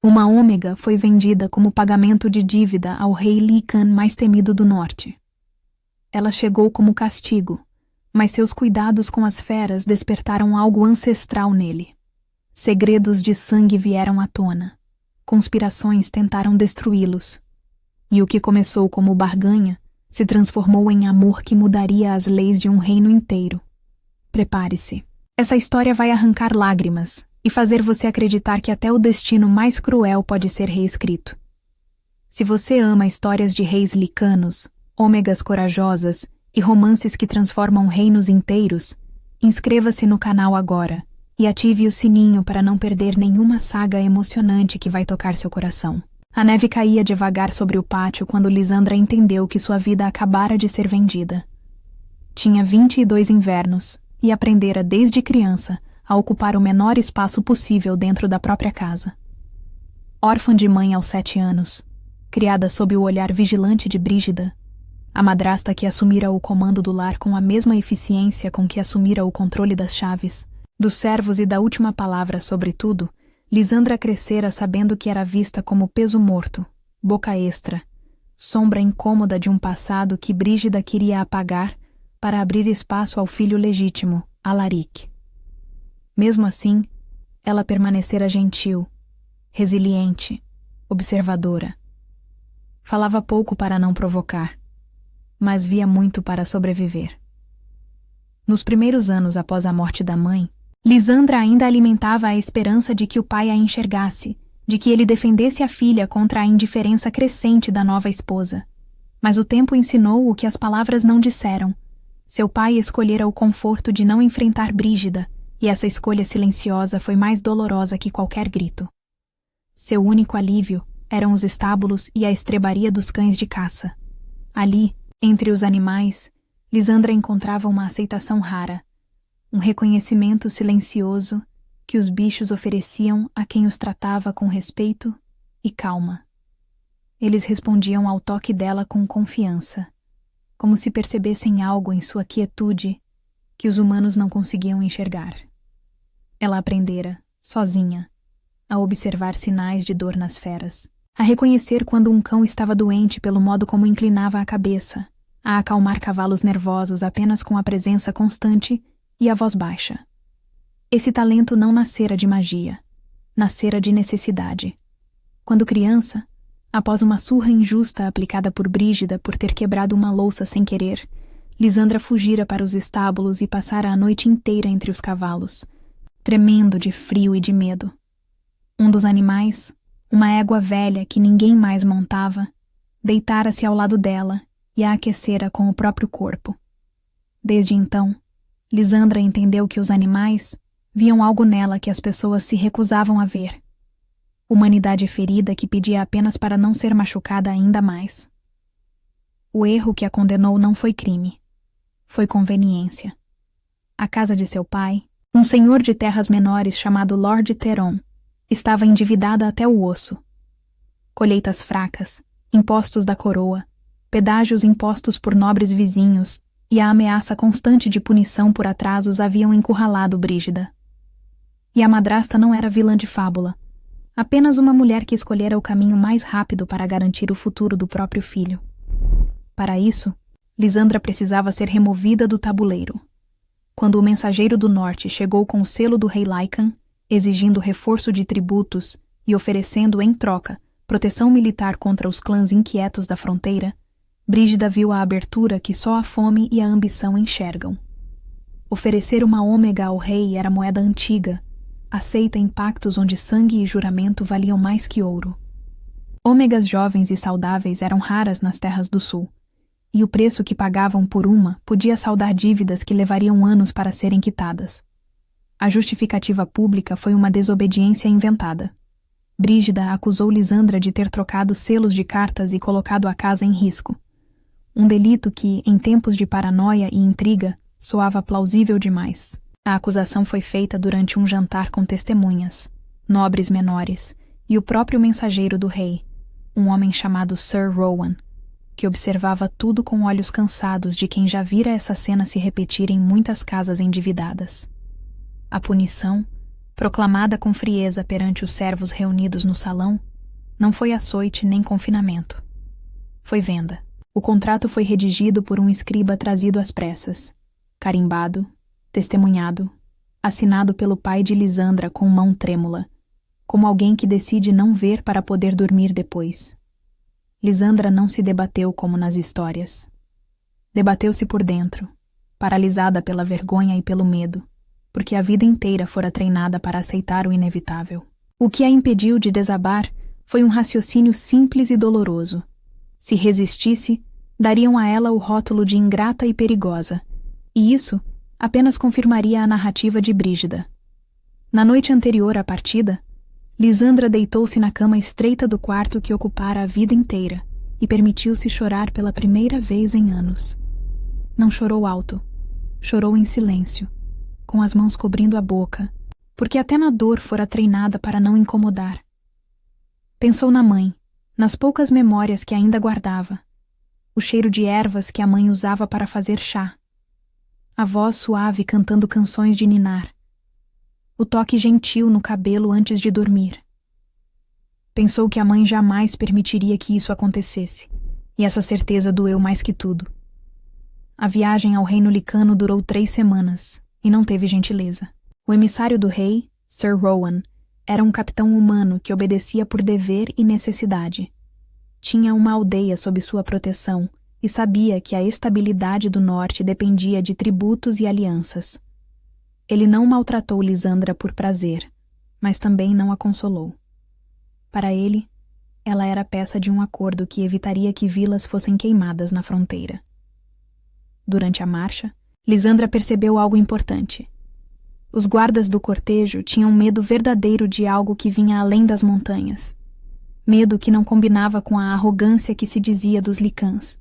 Uma ômega foi vendida como pagamento de dívida ao rei Lycan mais temido do norte. Ela chegou como castigo, mas seus cuidados com as feras despertaram algo ancestral nele. Segredos de sangue vieram à tona. Conspirações tentaram destruí-los. E o que começou como barganha se transformou em amor que mudaria as leis de um reino inteiro. Prepare-se. Essa história vai arrancar lágrimas e fazer você acreditar que até o destino mais cruel pode ser reescrito. Se você ama histórias de reis lycanos, ômegas corajosas e romances que transformam reinos inteiros, inscreva-se no canal agora e ative o sininho para não perder nenhuma saga emocionante que vai tocar seu coração. A neve caía devagar sobre o pátio quando Lysandra entendeu que sua vida acabara de ser vendida. Tinha 22 invernos e aprendera desde criança a ocupar o menor espaço possível dentro da própria casa. Órfã de mãe aos 7 anos, criada sob o olhar vigilante de Brígida, a madrasta que assumira o comando do lar com a mesma eficiência com que assumira o controle das chaves, dos servos e da última palavra sobre tudo, Lysandra crescera sabendo que era vista como peso morto, boca extra, sombra incômoda de um passado que Brígida queria apagar para abrir espaço ao filho legítimo, Alaric. Mesmo assim, ela permanecera gentil, resiliente, observadora. Falava pouco para não provocar, mas via muito para sobreviver. Nos primeiros anos após a morte da mãe, Lysandra ainda alimentava a esperança de que o pai a enxergasse, de que ele defendesse a filha contra a indiferença crescente da nova esposa. Mas o tempo ensinou o que as palavras não disseram. Seu pai escolhera o conforto de não enfrentar Brígida, e essa escolha silenciosa foi mais dolorosa que qualquer grito. Seu único alívio eram os estábulos e a estrebaria dos cães de caça. Ali, entre os animais, Lysandra encontrava uma aceitação rara, um reconhecimento silencioso que os bichos ofereciam a quem os tratava com respeito e calma. Eles respondiam ao toque dela com confiança, como se percebessem algo em sua quietude que os humanos não conseguiam enxergar. Ela aprendera, sozinha, a observar sinais de dor nas feras, a reconhecer quando um cão estava doente pelo modo como inclinava a cabeça, a acalmar cavalos nervosos apenas com a presença constante e a voz baixa. Esse talento não nascera de magia, nascera de necessidade. Quando criança, após uma surra injusta aplicada por Brígida por ter quebrado uma louça sem querer, Lysandra fugira para os estábulos e passara a noite inteira entre os cavalos, tremendo de frio e de medo. Um dos animais, uma égua velha que ninguém mais montava, deitara-se ao lado dela e a aquecera com o próprio corpo. Desde então, Lysandra entendeu que os animais viam algo nela que as pessoas se recusavam a ver. Humanidade ferida que pedia apenas para não ser machucada ainda mais. O erro que a condenou não foi crime. Foi conveniência. A casa de seu pai, um senhor de terras menores chamado Lord Theron, estava endividada até o osso. Colheitas fracas, impostos da coroa, pedágios impostos por nobres vizinhos e a ameaça constante de punição por atrasos haviam encurralado Brígida. E a madrasta não era vilã de fábula, apenas uma mulher que escolhera o caminho mais rápido para garantir o futuro do próprio filho. Para isso, Lysandra precisava ser removida do tabuleiro. Quando o mensageiro do norte chegou com o selo do rei Lycan, exigindo reforço de tributos e oferecendo, em troca, proteção militar contra os clãs inquietos da fronteira, Brígida viu a abertura que só a fome e a ambição enxergam. Oferecer uma ômega ao rei era moeda antiga, aceita em pactos onde sangue e juramento valiam mais que ouro. Ômegas jovens e saudáveis eram raras nas terras do sul, e o preço que pagavam por uma podia saldar dívidas que levariam anos para serem quitadas. A justificativa pública foi uma desobediência inventada. Brígida acusou Lysandra de ter trocado selos de cartas e colocado a casa em risco. Um delito que, em tempos de paranoia e intriga, soava plausível demais. A acusação foi feita durante um jantar com testemunhas, nobres menores, e o próprio mensageiro do rei, um homem chamado Sir Rowan, que observava tudo com olhos cansados de quem já vira essa cena se repetir em muitas casas endividadas. A punição proclamada com frieza perante os servos reunidos no salão, não foi açoite nem confinamento. Foi venda. O contrato foi redigido por um escriba trazido às pressas, carimbado, testemunhado, assinado pelo pai de Lisandra com mão trêmula, como alguém que decide não ver para poder dormir depois. Lisandra não se debateu como nas histórias. Debateu-se por dentro, paralisada pela vergonha e pelo medo, porque a vida inteira fora treinada para aceitar o inevitável. O que a impediu de desabar foi um raciocínio simples e doloroso. Se resistisse, dariam a ela o rótulo de ingrata e perigosa, e isso apenas confirmaria a narrativa de Brígida. Na noite anterior à partida, Lisandra deitou-se na cama estreita do quarto que ocupara a vida inteira e permitiu-se chorar pela primeira vez em anos. Não chorou alto, chorou em silêncio, com as mãos cobrindo a boca, porque até na dor fora treinada para não incomodar. Pensou na mãe, nas poucas memórias que ainda guardava, o cheiro de ervas que a mãe usava para fazer chá, a voz suave cantando canções de ninar, o toque gentil no cabelo antes de dormir. Pensou que a mãe jamais permitiria que isso acontecesse, e essa certeza doeu mais que tudo. A viagem ao reino licano durou 3 semanas, e não teve gentileza. O emissário do rei, Sir Rowan, era um capitão humano que obedecia por dever e necessidade. Tinha uma aldeia sob sua proteção e sabia que a estabilidade do norte dependia de tributos e alianças. Ele não maltratou Lisandra por prazer, mas também não a consolou. Para ele, ela era peça de um acordo que evitaria que vilas fossem queimadas na fronteira. Durante a marcha, Lisandra percebeu algo importante. Os guardas do cortejo tinham medo verdadeiro de algo que vinha além das montanhas. Medo que não combinava com a arrogância que se dizia dos licãs.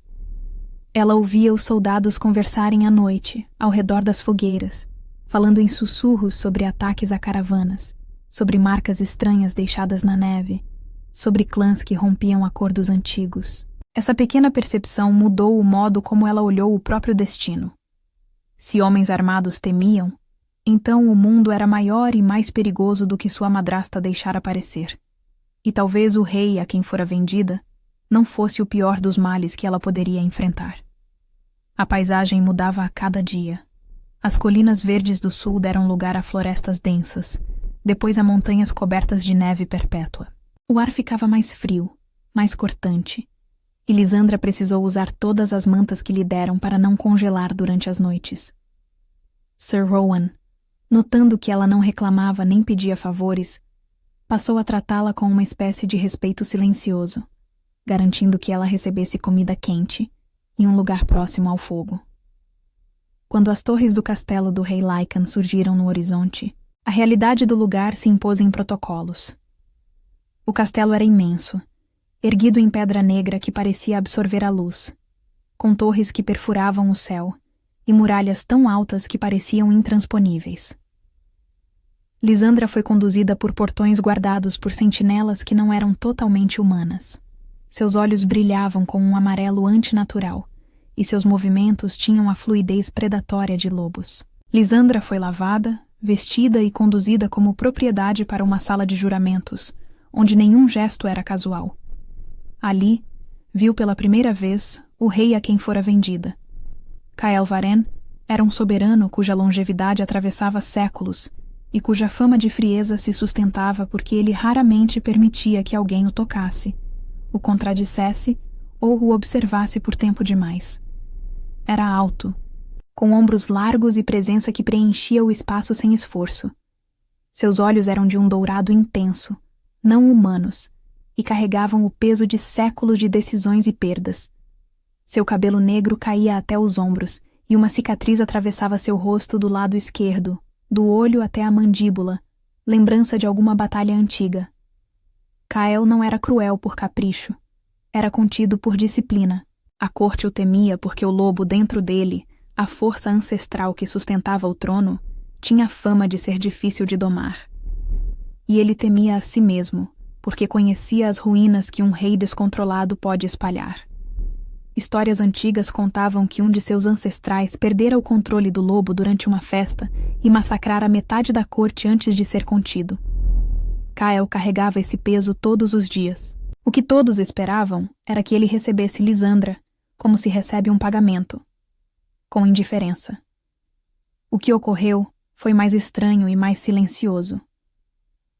Ela ouvia os soldados conversarem à noite, ao redor das fogueiras, falando em sussurros sobre ataques a caravanas, sobre marcas estranhas deixadas na neve, sobre clãs que rompiam acordos antigos. Essa pequena percepção mudou o modo como ela olhou o próprio destino. Se homens armados temiam, então o mundo era maior e mais perigoso do que sua madrasta deixara parecer. E talvez o rei a quem fora vendida não fosse o pior dos males que ela poderia enfrentar. A paisagem mudava a cada dia. As colinas verdes do sul deram lugar a florestas densas, depois a montanhas cobertas de neve perpétua. O ar ficava mais frio, mais cortante, e Lisandra precisou usar todas as mantas que lhe deram para não congelar durante as noites. Sir Rowan, notando que ela não reclamava nem pedia favores, passou a tratá-la com uma espécie de respeito silencioso, garantindo que ela recebesse comida quente e um lugar próximo ao fogo. Quando as torres do castelo do rei Lycan surgiram no horizonte, a realidade do lugar se impôs em protocolos. O castelo era imenso, erguido em pedra negra que parecia absorver a luz, com torres que perfuravam o céu e muralhas tão altas que pareciam intransponíveis. Lisandra foi conduzida por portões guardados por sentinelas que não eram totalmente humanas. Seus olhos brilhavam com um amarelo antinatural, e seus movimentos tinham a fluidez predatória de lobos. Lisandra foi lavada, vestida e conduzida como propriedade para uma sala de juramentos, onde nenhum gesto era casual. Ali, viu pela primeira vez o rei a quem fora vendida. Caelvaren era um soberano cuja longevidade atravessava séculos e cuja fama de frieza se sustentava porque ele raramente permitia que alguém o tocasse, o contradissesse ou o observasse por tempo demais. Era alto, com ombros largos e presença que preenchia o espaço sem esforço. Seus olhos eram de um dourado intenso, não humanos, e carregavam o peso de séculos de decisões e perdas. Seu cabelo negro caía até os ombros, e uma cicatriz atravessava seu rosto do lado esquerdo, do olho até a mandíbula, lembrança de alguma batalha antiga. Cael não era cruel por capricho. Era contido por disciplina. A corte o temia porque o lobo dentro dele, a força ancestral que sustentava o trono, tinha fama de ser difícil de domar. E ele temia a si mesmo, porque conhecia as ruínas que um rei descontrolado pode espalhar. Histórias antigas contavam que um de seus ancestrais perdera o controle do lobo durante uma festa e massacrara metade da corte antes de ser contido. Kyle carregava esse peso todos os dias. O que todos esperavam era que ele recebesse Lysandra, como se recebe um pagamento, com indiferença. O que ocorreu foi mais estranho e mais silencioso.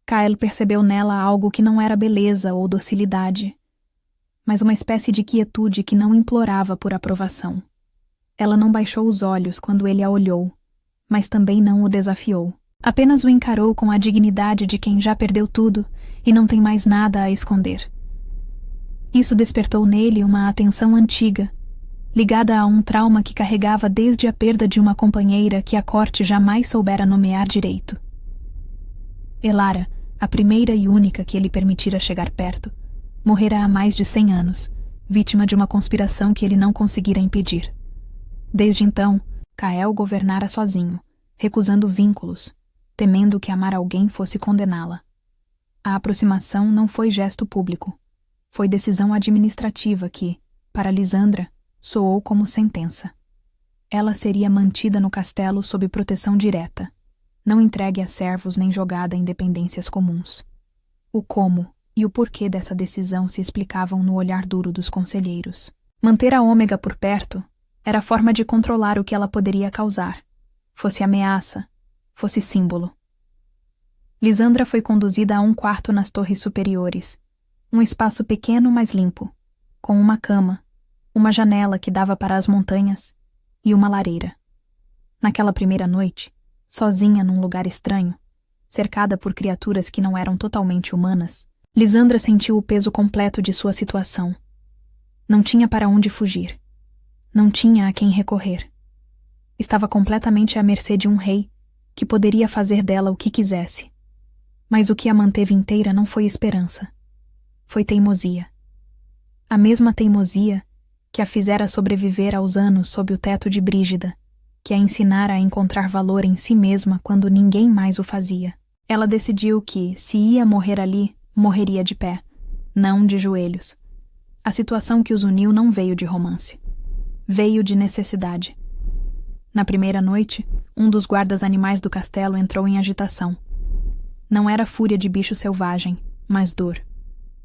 Kyle percebeu nela algo que não era beleza ou docilidade, mas uma espécie de quietude que não implorava por aprovação. Ela não baixou os olhos quando ele a olhou, mas também não o desafiou. Apenas o encarou com a dignidade de quem já perdeu tudo e não tem mais nada a esconder. Isso despertou nele uma atenção antiga, ligada a um trauma que carregava desde a perda de uma companheira que a corte jamais soubera nomear direito. Elara, a primeira e única que ele permitira chegar perto, morrera há mais de 100 anos, vítima de uma conspiração que ele não conseguira impedir. Desde então, Kyle governara sozinho, recusando vínculos, temendo que amar alguém fosse condená-la. A aproximação não foi gesto público. Foi decisão administrativa que, para Lysandra, soou como sentença. Ela seria mantida no castelo sob proteção direta, não entregue a servos nem jogada em dependências comuns. O como e o porquê dessa decisão se explicavam no olhar duro dos conselheiros. Manter a Ômega por perto era forma de controlar o que ela poderia causar, fosse ameaça, fosse símbolo. Lysandra foi conduzida a um quarto nas torres superiores, um espaço pequeno mas limpo, com uma cama, uma janela que dava para as montanhas e uma lareira. Naquela primeira noite, sozinha num lugar estranho, cercada por criaturas que não eram totalmente humanas, Lysandra sentiu o peso completo de sua situação. Não tinha para onde fugir. Não tinha a quem recorrer. Estava completamente à mercê de um rei, que poderia fazer dela o que quisesse. Mas o que a manteve inteira não foi esperança. Foi teimosia. A mesma teimosia que a fizera sobreviver aos anos sob o teto de Brígida, que a ensinara a encontrar valor em si mesma quando ninguém mais o fazia. Ela decidiu que, se ia morrer ali, morreria de pé, não de joelhos. A situação que os uniu não veio de romance. Veio de necessidade. Na primeira noite, um dos guardas animais do castelo entrou em agitação. Não era fúria de bicho selvagem, mas dor.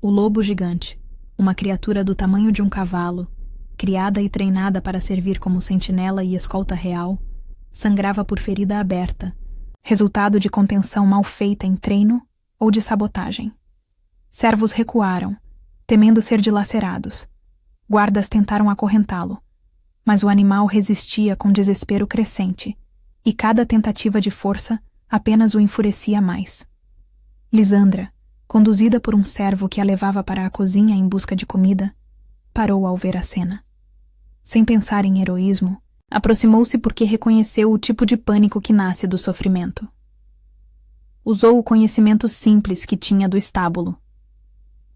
O lobo gigante, uma criatura do tamanho de um cavalo, criada e treinada para servir como sentinela e escolta real, sangrava por ferida aberta, resultado de contenção mal feita em treino ou de sabotagem. Servos recuaram, temendo ser dilacerados. Guardas tentaram acorrentá-lo, mas o animal resistia com desespero crescente, e cada tentativa de força apenas o enfurecia mais. Lysandra, conduzida por um servo que a levava para a cozinha em busca de comida, parou ao ver a cena. Sem pensar em heroísmo, aproximou-se porque reconheceu o tipo de pânico que nasce do sofrimento. Usou o conhecimento simples que tinha do estábulo.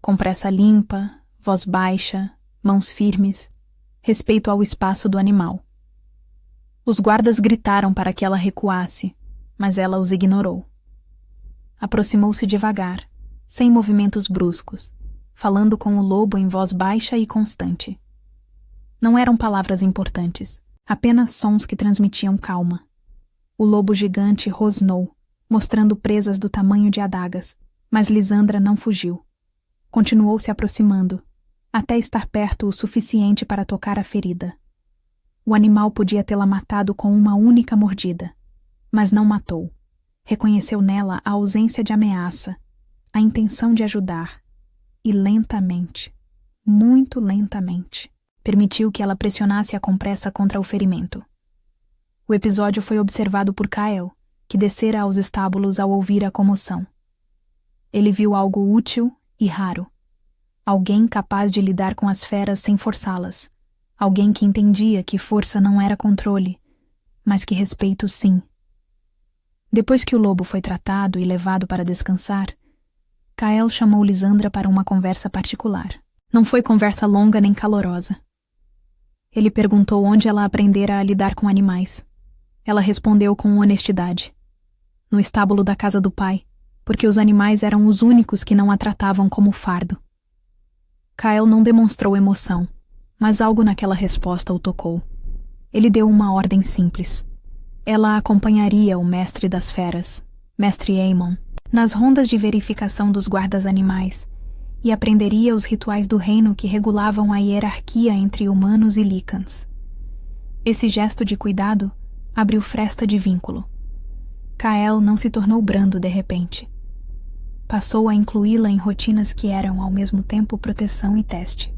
Com pressa limpa, voz baixa, mãos firmes, respeito ao espaço do animal. Os guardas gritaram para que ela recuasse, mas ela os ignorou. Aproximou-se devagar, sem movimentos bruscos, falando com o lobo em voz baixa e constante. Não eram palavras importantes, apenas sons que transmitiam calma. O lobo gigante rosnou, mostrando presas do tamanho de adagas, mas Lysandra não fugiu. Continuou se aproximando, até estar perto o suficiente para tocar a ferida. O animal podia tê-la matado com uma única mordida, mas não matou. Reconheceu nela a ausência de ameaça, a intenção de ajudar, e lentamente, muito lentamente, permitiu que ela pressionasse a compressa contra o ferimento. O episódio foi observado por Kyle, que descera aos estábulos ao ouvir a comoção. Ele viu algo útil e raro. Alguém capaz de lidar com as feras sem forçá-las. Alguém que entendia que força não era controle, mas que respeito sim. Depois que o lobo foi tratado e levado para descansar, Kyle chamou Lysandra para uma conversa particular. Não foi conversa longa nem calorosa. Ele perguntou onde ela aprendera a lidar com animais. Ela respondeu com honestidade. No estábulo da casa do pai, porque os animais eram os únicos que não a tratavam como fardo. Kyle não demonstrou emoção, mas algo naquela resposta o tocou. Ele deu uma ordem simples. Ela acompanharia o mestre das feras, Mestre Aemon, nas rondas de verificação dos guardas animais e aprenderia os rituais do reino que regulavam a hierarquia entre humanos e Lycans. Esse gesto de cuidado abriu fresta de vínculo. Kael não se tornou brando de repente. Passou a incluí-la em rotinas que eram, ao mesmo tempo, proteção e teste.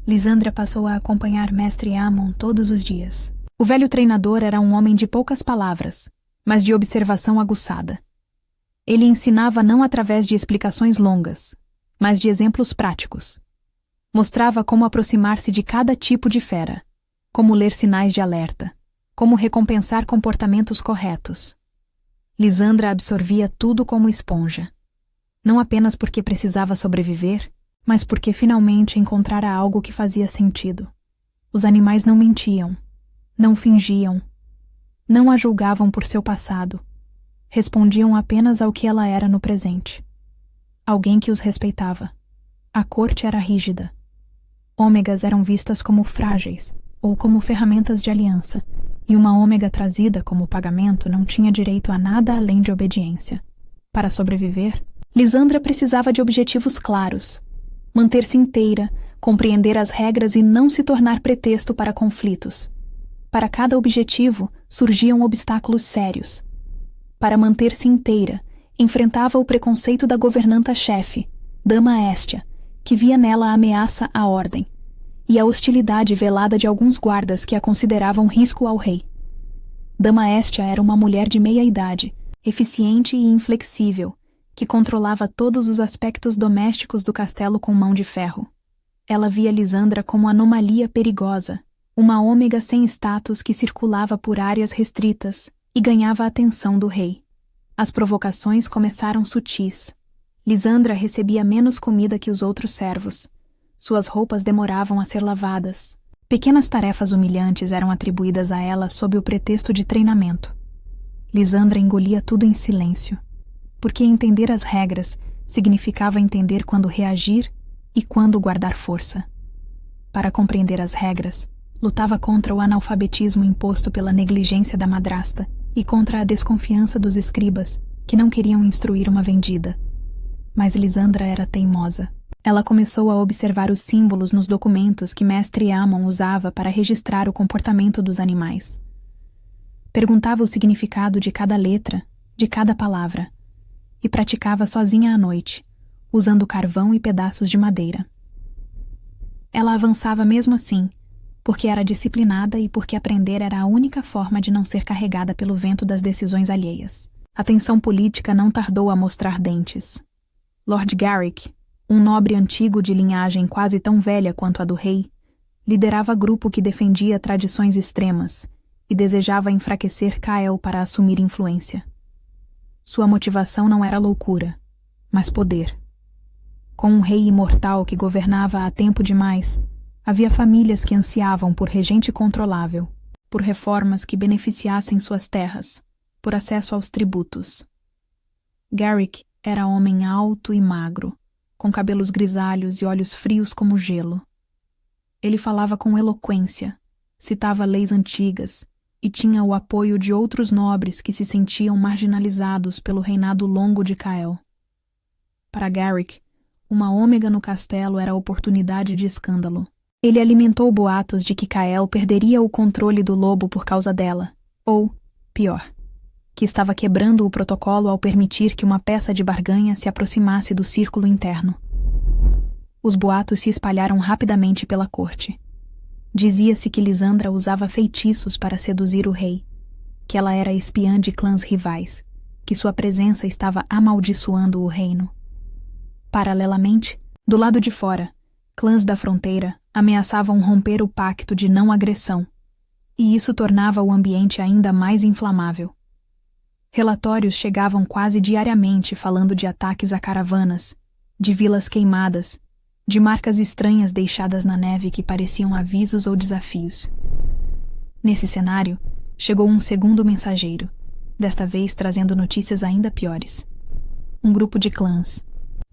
Lysandra passou a acompanhar Mestre Aemon todos os dias. O velho treinador era um homem de poucas palavras, mas de observação aguçada. Ele ensinava não através de explicações longas, mas de exemplos práticos. Mostrava como aproximar-se de cada tipo de fera, como ler sinais de alerta, como recompensar comportamentos corretos. Lysandra absorvia tudo como esponja. Não apenas porque precisava sobreviver, mas porque finalmente encontrara algo que fazia sentido. Os animais não mentiam, não fingiam, não a julgavam por seu passado. Respondiam apenas ao que ela era no presente. Alguém que os respeitava. A corte era rígida. Ômegas eram vistas como frágeis, ou como ferramentas de aliança, e uma ômega trazida como pagamento não tinha direito a nada além de obediência. Para sobreviver, Lysandra precisava de objetivos claros, manter-se inteira, compreender as regras e não se tornar pretexto para conflitos. Para cada objetivo, surgiam obstáculos sérios. Para manter-se inteira, enfrentava o preconceito da governanta-chefe, Dama Estia, que via nela a ameaça à ordem, e a hostilidade velada de alguns guardas que a consideravam risco ao rei. Dama Estia era uma mulher de meia-idade, eficiente e inflexível, que controlava todos os aspectos domésticos do castelo com mão de ferro. Ela via Lysandra como anomalia perigosa, uma ômega sem status que circulava por áreas restritas e ganhava a atenção do rei. As provocações começaram sutis. Lysandra recebia menos comida que os outros servos. Suas roupas demoravam a ser lavadas. Pequenas tarefas humilhantes eram atribuídas a ela sob o pretexto de treinamento. Lysandra engolia tudo em silêncio, porque entender as regras significava entender quando reagir e quando guardar força. Para compreender as regras, lutava contra o analfabetismo imposto pela negligência da madrasta e contra a desconfiança dos escribas, que não queriam instruir uma vendida. Mas Lysandra era teimosa. Ela começou a observar os símbolos nos documentos que Mestre Aemon usava para registrar o comportamento dos animais. Perguntava o significado de cada letra, de cada palavra, e praticava sozinha à noite, usando carvão e pedaços de madeira. Ela avançava mesmo assim, porque era disciplinada e porque aprender era a única forma de não ser carregada pelo vento das decisões alheias. A tensão política não tardou a mostrar dentes. Lord Garrick, um nobre antigo de linhagem quase tão velha quanto a do rei, liderava grupo que defendia tradições extremas e desejava enfraquecer Kael para assumir influência. Sua motivação não era loucura, mas poder. Com um rei imortal que governava há tempo demais, havia famílias que ansiavam por regente controlável, por reformas que beneficiassem suas terras, por acesso aos tributos. Garrick era homem alto e magro, com cabelos grisalhos e olhos frios como gelo. Ele falava com eloquência, citava leis antigas e tinha o apoio de outros nobres que se sentiam marginalizados pelo reinado longo de Kael. Para Garrick, uma ômega no castelo era oportunidade de escândalo. Ele alimentou boatos de que Kael perderia o controle do lobo por causa dela, ou, pior, que estava quebrando o protocolo ao permitir que uma peça de barganha se aproximasse do círculo interno. Os boatos se espalharam rapidamente pela corte. Dizia-se que Lysandra usava feitiços para seduzir o rei, que ela era espiã de clãs rivais, que sua presença estava amaldiçoando o reino. Paralelamente, do lado de fora, clãs da fronteira ameaçavam romper o pacto de não agressão, e isso tornava o ambiente ainda mais inflamável. Relatórios chegavam quase diariamente falando de ataques a caravanas, de vilas queimadas, de marcas estranhas deixadas na neve que pareciam avisos ou desafios. Nesse cenário, chegou um segundo mensageiro, desta vez trazendo notícias ainda piores. Um grupo de clãs,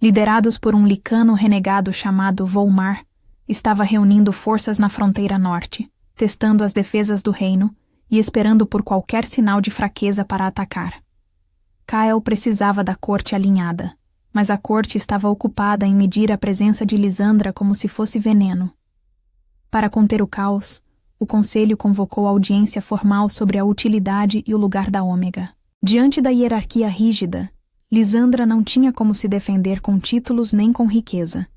liderados por um licano renegado chamado Volmar, estava reunindo forças na fronteira norte, testando as defesas do reino e esperando por qualquer sinal de fraqueza para atacar. Kael precisava da corte alinhada, mas a corte estava ocupada em medir a presença de Lisandra como se fosse veneno. Para conter o caos, o conselho convocou audiência formal sobre a utilidade e o lugar da Ômega. Diante da hierarquia rígida, Lisandra não tinha como se defender com títulos nem com riqueza.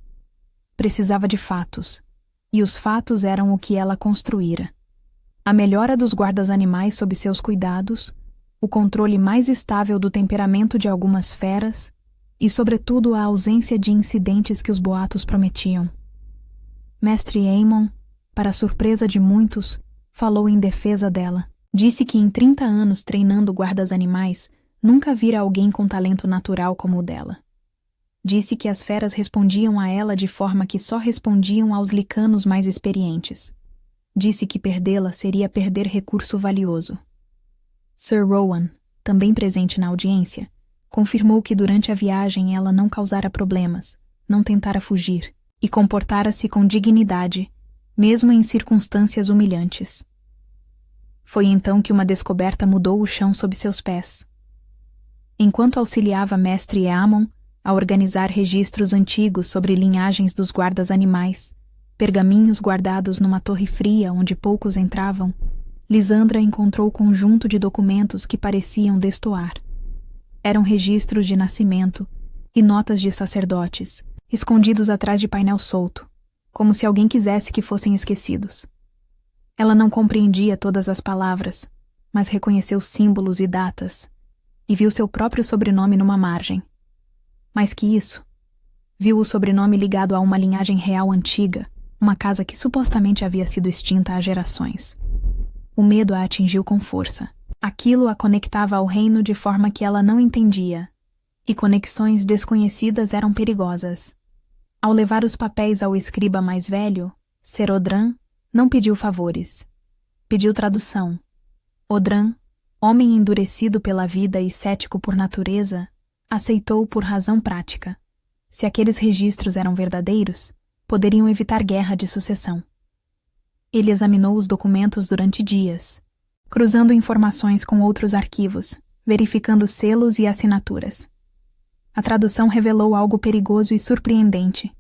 Precisava de fatos, e os fatos eram o que ela construíra. A melhora dos guardas animais sob seus cuidados, o controle mais estável do temperamento de algumas feras e, sobretudo, a ausência de incidentes que os boatos prometiam. Mestre Aemon, para a surpresa de muitos, falou em defesa dela. Disse que em 30 anos treinando guardas animais, nunca vira alguém com talento natural como o dela. Disse que as feras respondiam a ela de forma que só respondiam aos licanos mais experientes. Disse que perdê-la seria perder recurso valioso. Sir Rowan, também presente na audiência, confirmou que durante a viagem ela não causara problemas, não tentara fugir e comportara-se com dignidade, mesmo em circunstâncias humilhantes. Foi então que uma descoberta mudou o chão sob seus pés. Enquanto auxiliava Mestre Eamon a organizar registros antigos sobre linhagens dos guardas animais, pergaminhos guardados numa torre fria onde poucos entravam, Lisandra encontrou conjunto de documentos que pareciam destoar. Eram registros de nascimento e notas de sacerdotes, escondidos atrás de painel solto, como se alguém quisesse que fossem esquecidos. Ela não compreendia todas as palavras, mas reconheceu símbolos e datas, e viu seu próprio sobrenome numa margem. Mais que isso, viu o sobrenome ligado a uma linhagem real antiga, uma casa que supostamente havia sido extinta há gerações. O medo a atingiu com força. Aquilo a conectava ao reino de forma que ela não entendia, e conexões desconhecidas eram perigosas. Ao levar os papéis ao escriba mais velho, Ser Odran não pediu favores. Pediu tradução. Odran, homem endurecido pela vida e cético por natureza, aceitou por razão prática. Se aqueles registros eram verdadeiros, poderiam evitar guerra de sucessão. Ele examinou os documentos durante dias, cruzando informações com outros arquivos, verificando selos e assinaturas. A tradução revelou algo perigoso e surpreendente.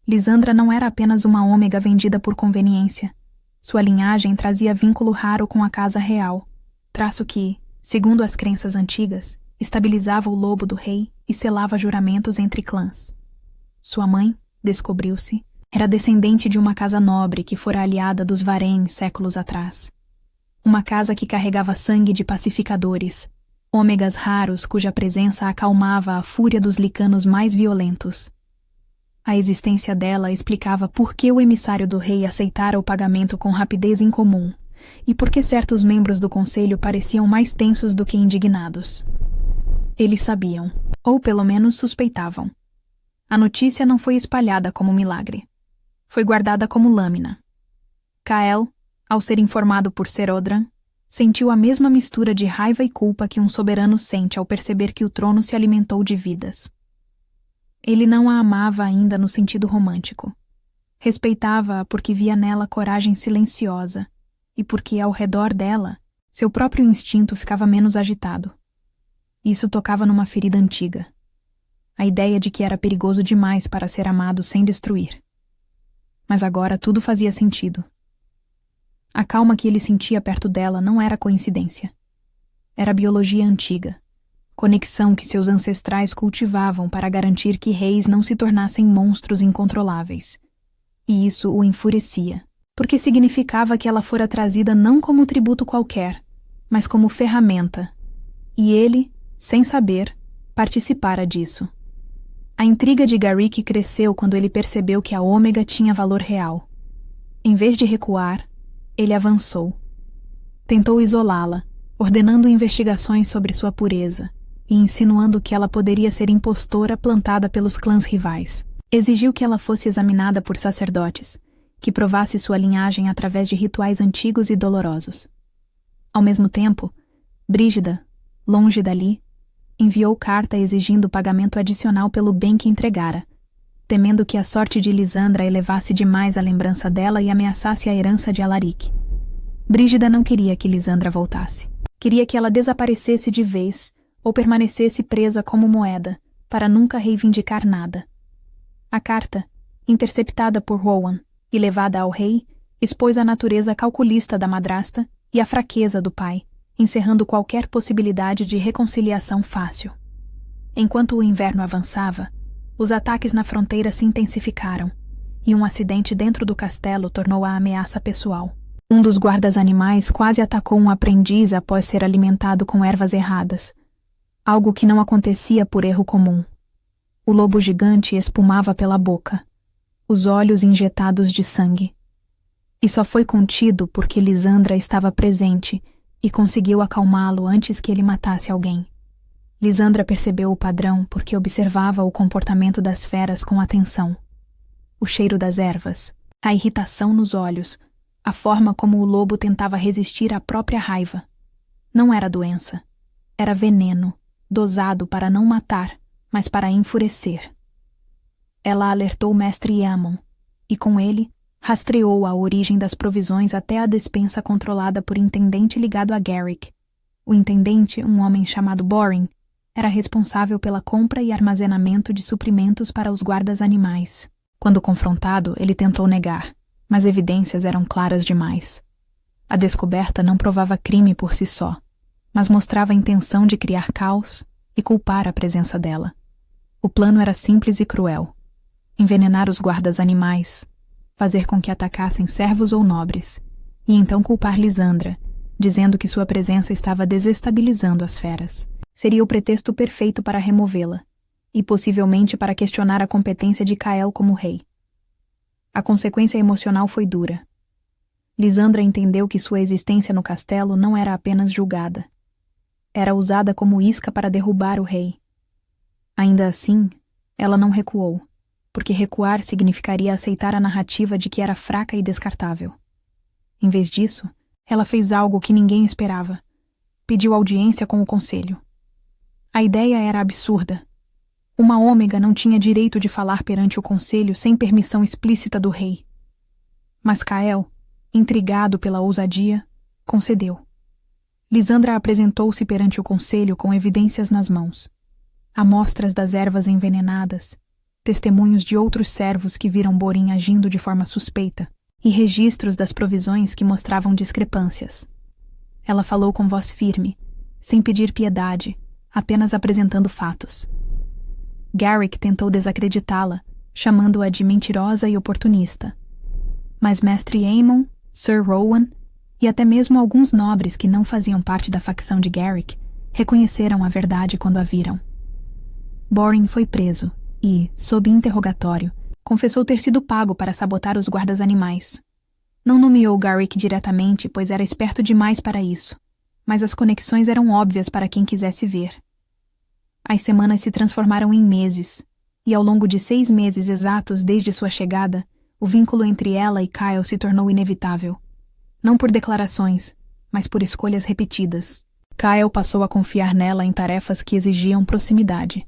Lisandra não era apenas uma ômega vendida por conveniência. Sua linhagem trazia vínculo raro com a casa real, traço que, segundo as crenças antigas, estabilizava o lobo do rei e selava juramentos entre clãs. Sua mãe, descobriu-se, era descendente de uma casa nobre que fora aliada dos Varén séculos atrás. Uma casa que carregava sangue de pacificadores, ômegas raros cuja presença acalmava a fúria dos licanos mais violentos. A existência dela explicava por que o emissário do rei aceitara o pagamento com rapidez incomum e por que certos membros do conselho pareciam mais tensos do que indignados. Eles sabiam, ou pelo menos suspeitavam. A notícia não foi espalhada como milagre. Foi guardada como lâmina. Kael, ao ser informado por Ser Odran, sentiu a mesma mistura de raiva e culpa que um soberano sente ao perceber que o trono se alimentou de vidas. Ele não a amava ainda no sentido romântico. Respeitava-a porque via nela coragem silenciosa e porque, ao redor dela, seu próprio instinto ficava menos agitado. Isso tocava numa ferida antiga. A ideia de que era perigoso demais para ser amado sem destruir. Mas agora tudo fazia sentido. A calma que ele sentia perto dela não era coincidência. Era biologia antiga. Conexão que seus ancestrais cultivavam para garantir que reis não se tornassem monstros incontroláveis. E isso o enfurecia, porque significava que ela fora trazida não como tributo qualquer, mas como ferramenta. E ele, sem saber, participara disso. A intriga de Garrick cresceu quando ele percebeu que a Ômega tinha valor real. Em vez de recuar, ele avançou. Tentou isolá-la, ordenando investigações sobre sua pureza e insinuando que ela poderia ser impostora plantada pelos clãs rivais. Exigiu que ela fosse examinada por sacerdotes, que provasse sua linhagem através de rituais antigos e dolorosos. Ao mesmo tempo, Brígida, longe dali, enviou carta exigindo pagamento adicional pelo bem que entregara, temendo que a sorte de Lisandra elevasse demais a lembrança dela e ameaçasse a herança de Alaric. Brígida não queria que Lisandra voltasse. Queria que ela desaparecesse de vez ou permanecesse presa como moeda, para nunca reivindicar nada. A carta, interceptada por Rowan e levada ao rei, expôs a natureza calculista da madrasta e a fraqueza do pai, encerrando qualquer possibilidade de reconciliação fácil. Enquanto o inverno avançava, os ataques na fronteira se intensificaram, e um acidente dentro do castelo tornou a ameaça pessoal. Um dos guardas animais quase atacou um aprendiz após ser alimentado com ervas erradas, algo que não acontecia por erro comum. O lobo gigante espumava pela boca, os olhos injetados de sangue. E só foi contido porque Lisandra estava presente e conseguiu acalmá-lo antes que ele matasse alguém. Lisandra percebeu o padrão porque observava o comportamento das feras com atenção. O cheiro das ervas, a irritação nos olhos, a forma como o lobo tentava resistir à própria raiva. Não era doença. Era veneno, dosado para não matar, mas para enfurecer. Ela alertou Mestre Yaemon, e com ele, rastreou a origem das provisões até a despensa controlada por intendente ligado a Garrick. O intendente, um homem chamado Boring, era responsável pela compra e armazenamento de suprimentos para os guardas animais. Quando confrontado, ele tentou negar, mas evidências eram claras demais. A descoberta não provava crime por si só, mas mostrava a intenção de criar caos e culpar a presença dela. O plano era simples e cruel: envenenar os guardas animais, fazer com que atacassem servos ou nobres, e então culpar Lisandra, dizendo que sua presença estava desestabilizando as feras. Seria o pretexto perfeito para removê-la, e possivelmente para questionar a competência de Kael como rei. A consequência emocional foi dura. Lisandra entendeu que sua existência no castelo não era apenas julgada. Era usada como isca para derrubar o rei. Ainda assim, ela não recuou, porque recuar significaria aceitar a narrativa de que era fraca e descartável. Em vez disso, ela fez algo que ninguém esperava. Pediu audiência com o conselho. A ideia era absurda. Uma ômega não tinha direito de falar perante o conselho sem permissão explícita do rei. Mas Kael, intrigado pela ousadia, concedeu. Lisandra apresentou-se perante o conselho com evidências nas mãos. Amostras das ervas envenenadas, testemunhos de outros servos que viram Borin agindo de forma suspeita, e registros das provisões que mostravam discrepâncias. Ela falou com voz firme, sem pedir piedade, apenas apresentando fatos. Garrick tentou desacreditá-la, chamando-a de mentirosa e oportunista. Mas Mestre Yaemon, Sir Rowan e até mesmo alguns nobres que não faziam parte da facção de Garrick reconheceram a verdade quando a viram. Boring foi preso e, sob interrogatório, confessou ter sido pago para sabotar os guardas animais. Não nomeou Garrick diretamente, pois era esperto demais para isso, mas as conexões eram óbvias para quem quisesse ver. As semanas se transformaram em meses, e ao longo de 6 meses exatos desde sua chegada, o vínculo entre ela e Kyle se tornou inevitável. Não por declarações, mas por escolhas repetidas. Kyle passou a confiar nela em tarefas que exigiam proximidade.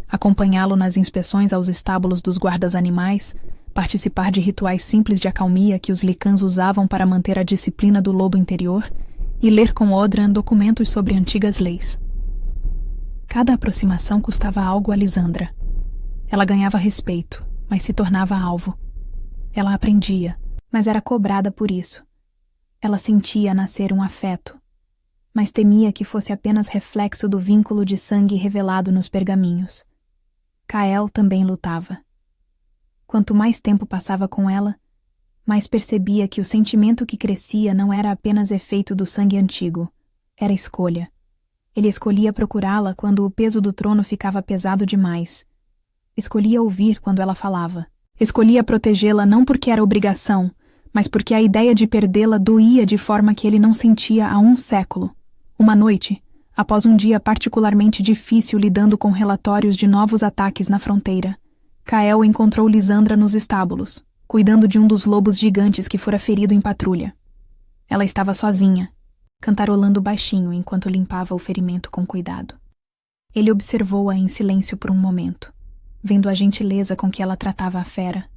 Acompanhá-lo nas inspeções aos estábulos dos guardas animais, participar de rituais simples de acalmia que os Lycans usavam para manter a disciplina do lobo interior e ler com Odran documentos sobre antigas leis. Cada aproximação custava algo a Lisandra. Ela ganhava respeito, mas se tornava alvo. Ela aprendia, mas era cobrada por isso. Ela sentia nascer um afeto, mas temia que fosse apenas reflexo do vínculo de sangue revelado nos pergaminhos. Kael também lutava. Quanto mais tempo passava com ela, mais percebia que o sentimento que crescia não era apenas efeito do sangue antigo, era escolha. Ele escolhia procurá-la quando o peso do trono ficava pesado demais. Escolhia ouvir quando ela falava. Escolhia protegê-la não porque era obrigação, mas porque a ideia de perdê-la doía de forma que ele não sentia há 1 século. Uma noite, após um dia particularmente difícil lidando com relatórios de novos ataques na fronteira, Kael encontrou Lisandra nos estábulos, cuidando de um dos lobos gigantes que fora ferido em patrulha. Ela estava sozinha, cantarolando baixinho enquanto limpava o ferimento com cuidado. Ele observou-a em silêncio por um momento. vendo a gentileza com que ela tratava a fera,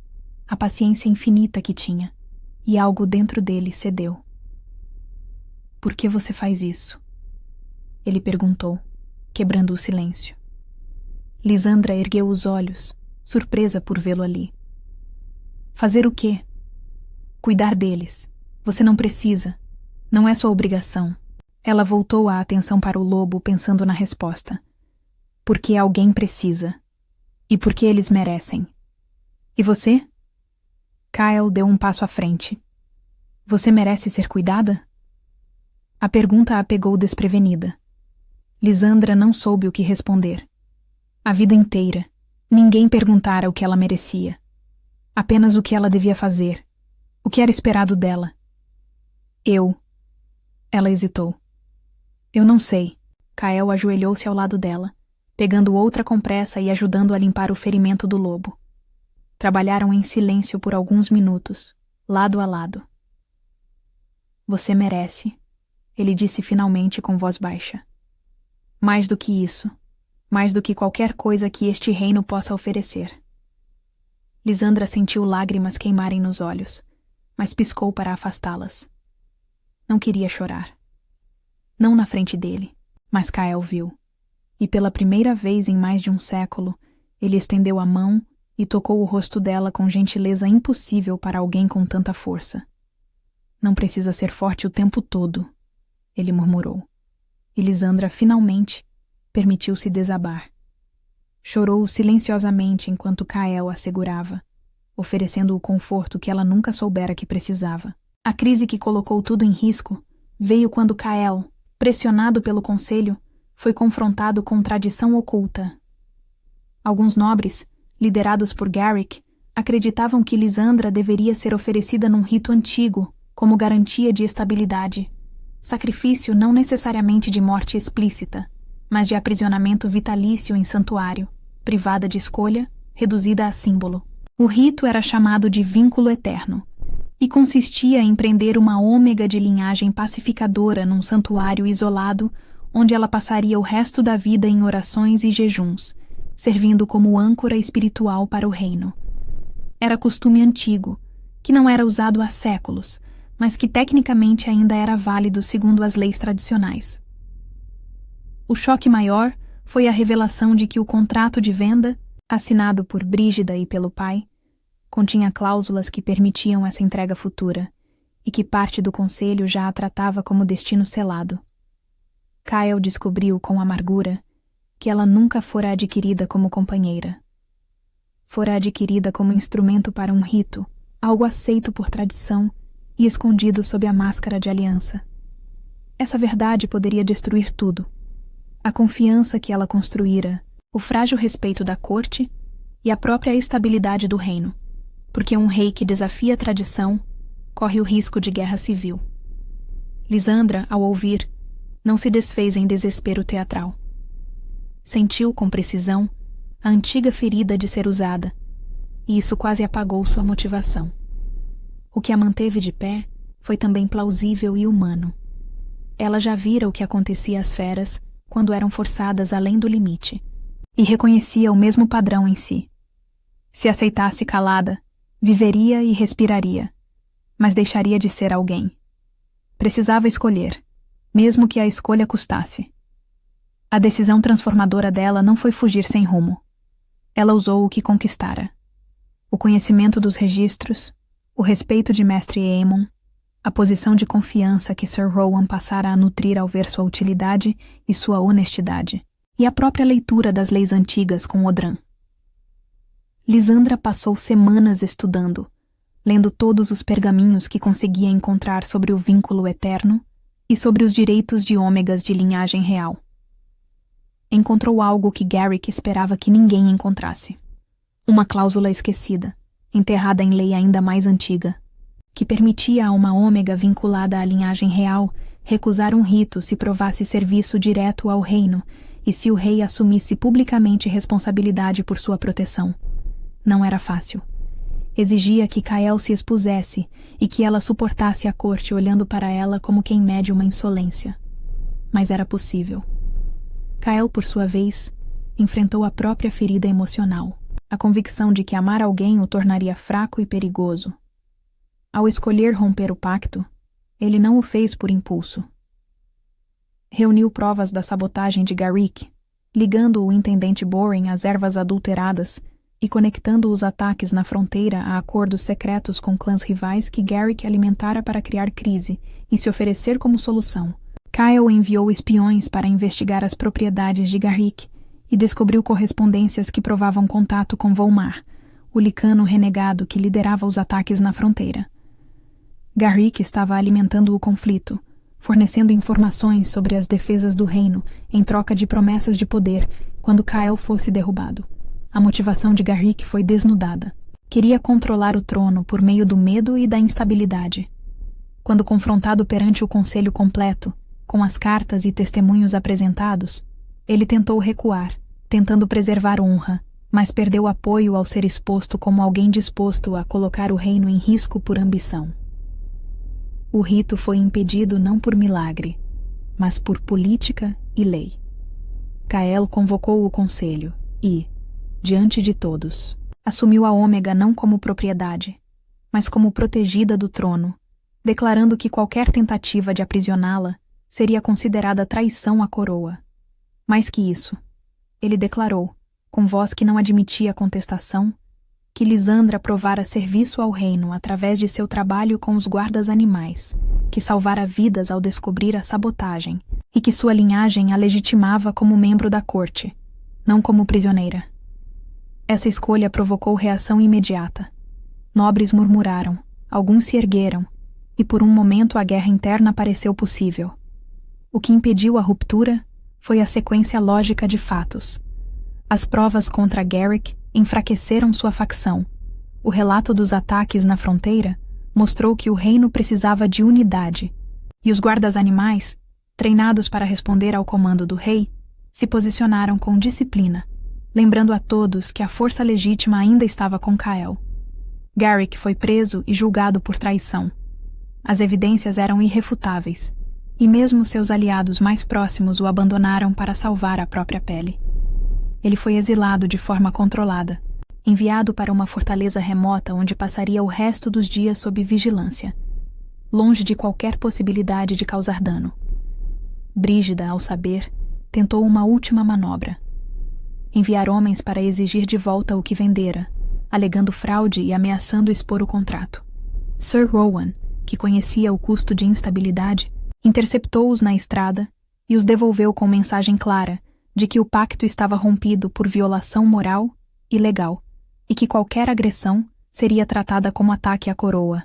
a paciência infinita que tinha, e algo dentro dele cedeu. "Por que você faz isso?" ele perguntou, quebrando o silêncio. Lisandra ergueu os olhos, surpresa por vê-lo ali. "Fazer o quê?" "Cuidar deles. Você não precisa. Não é sua obrigação." Ela voltou a atenção para o lobo, pensando na resposta. "Porque alguém precisa. E porque eles merecem." "E você?" Kyle deu um passo à frente. "Você merece ser cuidada?" A pergunta a pegou desprevenida. Lisandra não soube o que responder. A vida inteira, ninguém perguntara o que ela merecia. Apenas o que ela devia fazer. O que era esperado dela. Ela hesitou. "Eu não sei." Kyle ajoelhou-se ao lado dela, pegando outra compressa e ajudando a limpar o ferimento do lobo. Trabalharam em silêncio por alguns minutos, lado a lado. "Você merece", ele disse finalmente com voz baixa. "Mais do que isso, mais do que qualquer coisa que este reino possa oferecer." Lisandra sentiu lágrimas queimarem nos olhos, mas piscou para afastá-las. Não queria chorar. Não na frente dele, mas Kyle viu. E pela primeira vez em mais de um século, ele estendeu a mão e tocou o rosto dela com gentileza impossível para alguém com tanta força. "Não precisa ser forte o tempo todo", ele murmurou. E Lisandra, finalmente, permitiu-se desabar. Chorou silenciosamente enquanto Kyle a segurava, oferecendo o conforto que ela nunca soubera que precisava. A crise que colocou tudo em risco veio quando Kyle, pressionado pelo conselho, foi confrontado com tradição oculta. Alguns nobres, liderados por Garrick, acreditavam que Lisandra deveria ser oferecida num rito antigo, como garantia de estabilidade. Sacrifício não necessariamente de morte explícita, mas de aprisionamento vitalício em santuário, privada de escolha, reduzida a símbolo. O rito era chamado de vínculo eterno, e consistia em prender uma ômega de linhagem pacificadora num santuário isolado, onde ela passaria o resto da vida em orações e jejuns, servindo como âncora espiritual para o reino. Era costume antigo, que não era usado há séculos, mas que tecnicamente ainda era válido segundo as leis tradicionais. O choque maior foi a revelação de que o contrato de venda, assinado por Brígida e pelo pai, continha cláusulas que permitiam essa entrega futura, e que parte do conselho já a tratava como destino selado. Kyle descobriu com amargura que ela nunca fora adquirida como companheira. Fora adquirida como instrumento para um rito, algo aceito por tradição e escondido sob a máscara de aliança. Essa verdade poderia destruir tudo. A confiança que ela construíra, o frágil respeito da corte e a própria estabilidade do reino, porque um rei que desafia a tradição corre o risco de guerra civil. Lisandra, ao ouvir, não se desfez em desespero teatral. Sentiu com precisão a antiga ferida de ser usada, e isso quase apagou sua motivação. O que a manteve de pé foi também plausível e humano. Ela já vira o que acontecia às feras quando eram forçadas além do limite, e reconhecia o mesmo padrão em si. Se aceitasse calada, viveria e respiraria, mas deixaria de ser alguém. Precisava escolher, mesmo que a escolha custasse. A decisão transformadora dela não foi fugir sem rumo. Ela usou o que conquistara: o conhecimento dos registros, o respeito de Mestre Aemon, a posição de confiança que Sir Rowan passara a nutrir ao ver sua utilidade e sua honestidade, e a própria leitura das leis antigas com Odran. Lisandra passou semanas estudando, lendo todos os pergaminhos que conseguia encontrar sobre o vínculo eterno e sobre os direitos de ômegas de linhagem real. Encontrou algo que Garrick esperava que ninguém encontrasse. Uma cláusula esquecida, enterrada em lei ainda mais antiga, que permitia a uma ômega vinculada à linhagem real recusar um rito se provasse serviço direto ao reino e se o rei assumisse publicamente responsabilidade por sua proteção. Não era fácil. Exigia que Kyle se expusesse e que ela suportasse a corte olhando para ela como quem mede uma insolência. Mas era possível. Kyle, por sua vez, enfrentou a própria ferida emocional. a convicção de que amar alguém o tornaria fraco e perigoso. Ao escolher romper o pacto, ele não o fez por impulso. Reuniu provas da sabotagem de Garrick, ligando o intendente Boring às ervas adulteradas e conectando os ataques na fronteira a acordos secretos com clãs rivais que Garrick alimentara para criar crise e se oferecer como solução. Kyle enviou espiões para investigar as propriedades de Garrick e descobriu correspondências que provavam contato com Volmar, o licano renegado que liderava os ataques na fronteira. Garrick estava alimentando o conflito, fornecendo informações sobre as defesas do reino em troca de promessas de poder quando Kyle fosse derrubado. A motivação de Garrick foi desnudada. Queria controlar o trono por meio do medo e da instabilidade. Quando confrontado perante o conselho completo, com as cartas e testemunhos apresentados, ele tentou recuar, tentando preservar honra, mas perdeu apoio ao ser exposto como alguém disposto a colocar o reino em risco por ambição. O rito foi impedido não por milagre, mas por política e lei. Kael convocou o conselho e, diante de todos, assumiu a Ômega não como propriedade, mas como protegida do trono, declarando que qualquer tentativa de aprisioná-la seria considerada traição à coroa. Mais que isso, ele declarou, com voz que não admitia contestação, que Lisandra provara serviço ao reino através de seu trabalho com os guardas animais, que salvara vidas ao descobrir a sabotagem e que sua linhagem a legitimava como membro da corte, não como prisioneira. Essa escolha provocou reação imediata. Nobres murmuraram, alguns se ergueram, e por um momento a guerra interna pareceu possível. O que impediu a ruptura foi a sequência lógica de fatos. As provas contra Garrick enfraqueceram sua facção. O relato dos ataques na fronteira mostrou que o reino precisava de unidade, e os guardas animais, treinados para responder ao comando do rei, se posicionaram com disciplina, lembrando a todos que a força legítima ainda estava com Kael. Garrick foi preso e julgado por traição. As evidências eram irrefutáveis, e mesmo seus aliados mais próximos o abandonaram para salvar a própria pele. Ele foi exilado de forma controlada, enviado para uma fortaleza remota onde passaria o resto dos dias sob vigilância, longe de qualquer possibilidade de causar dano. Brígida, ao saber, tentou uma última manobra: enviar homens para exigir de volta o que vendera, alegando fraude e ameaçando expor o contrato. Sir Rowan, que conhecia o custo de instabilidade, interceptou-os na estrada e os devolveu com mensagem clara de que o pacto estava rompido por violação moral e legal, e que qualquer agressão seria tratada como ataque à coroa.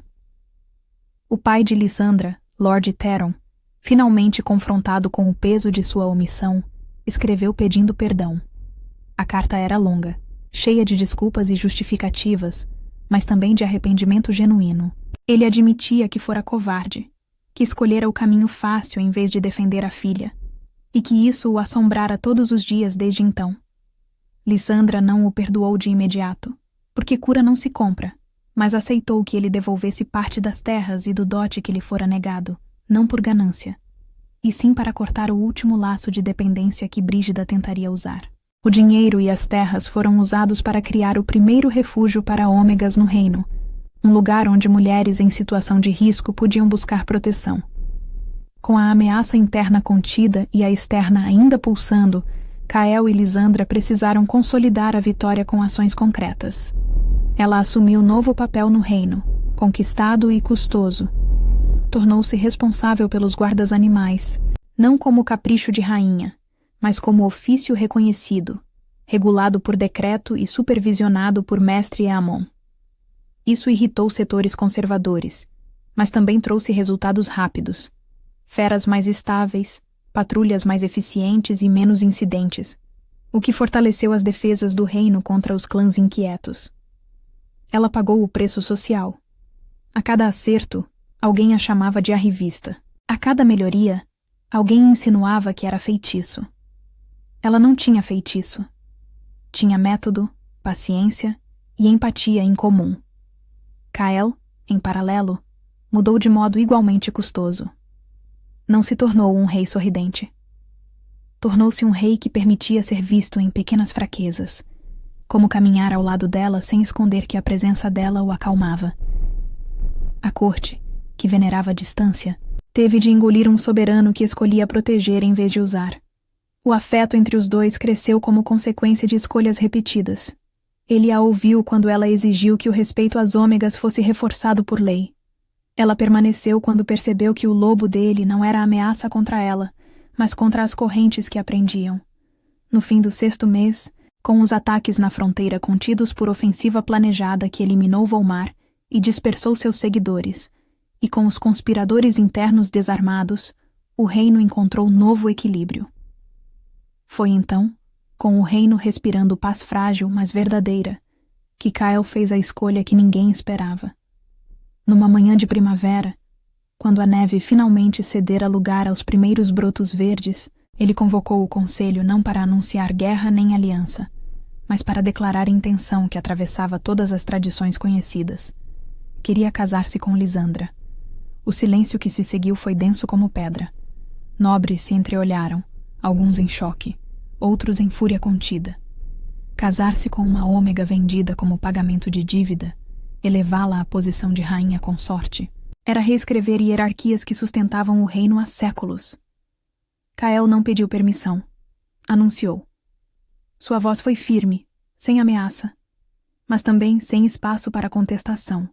O pai de Lisandra, Lord Theron, finalmente confrontado com o peso de sua omissão, escreveu pedindo perdão. A carta era longa, cheia de desculpas e justificativas, mas também de arrependimento genuíno. Ele admitia que fora covarde, que escolhera o caminho fácil em vez de defender a filha, e que isso o assombrara todos os dias desde então. Lisandra não o perdoou de imediato, porque cura não se compra, mas aceitou que ele devolvesse parte das terras e do dote que lhe fora negado, não por ganância, e sim para cortar o último laço de dependência que Brígida tentaria usar. O dinheiro e as terras foram usados para criar o primeiro refúgio para ômegas no reino, um lugar onde mulheres em situação de risco podiam buscar proteção. Com a ameaça interna contida e a externa ainda pulsando, Kael e Lisandra precisaram consolidar a vitória com ações concretas. Ela assumiu novo papel no reino, conquistado e custoso. Tornou-se responsável pelos guardas animais, não como capricho de rainha, mas como ofício reconhecido, regulado por decreto e supervisionado por Mestre Eamon. Isso irritou setores conservadores, mas também trouxe resultados rápidos: feras mais estáveis, patrulhas mais eficientes e menos incidentes, o que fortaleceu as defesas do reino contra os clãs inquietos. Ela pagou o preço social. A cada acerto, alguém a chamava de arrivista. A cada melhoria, alguém insinuava que era feitiço. Ela não tinha feitiço. Tinha método, paciência e empatia em comum. Kael, em paralelo, mudou de modo igualmente custoso. Não se tornou um rei sorridente. Tornou-se um rei que permitia ser visto em pequenas fraquezas, como caminhar ao lado dela sem esconder que a presença dela o acalmava. A corte, que venerava a distância, teve de engolir um soberano que escolhia proteger em vez de usar. O afeto entre os dois cresceu como consequência de escolhas repetidas. Ele a ouviu quando ela exigiu que o respeito às ômegas fosse reforçado por lei. Ela permaneceu quando percebeu que o lobo dele não era ameaça contra ela, mas contra as correntes que a prendiam. No fim do 6º mês, com os ataques na fronteira contidos por ofensiva planejada que eliminou Volmar e dispersou seus seguidores, e com os conspiradores internos desarmados, o reino encontrou novo equilíbrio. Foi então, com o reino respirando paz frágil, mas verdadeira, que Kyle fez a escolha que ninguém esperava. Numa manhã de primavera, quando a neve finalmente cedera lugar aos primeiros brotos verdes, ele convocou o conselho não para anunciar guerra nem aliança, mas para declarar a intenção que atravessava todas as tradições conhecidas. Queria casar-se com Lisandra. O silêncio que se seguiu foi denso como pedra. Nobres se entreolharam, alguns em choque, outros em fúria contida. Casar-se com uma ômega vendida como pagamento de dívida, elevá-la à posição de rainha consorte, era reescrever hierarquias que sustentavam o reino há séculos. Kael não pediu permissão. Anunciou. Sua voz foi firme, sem ameaça, mas também sem espaço para contestação.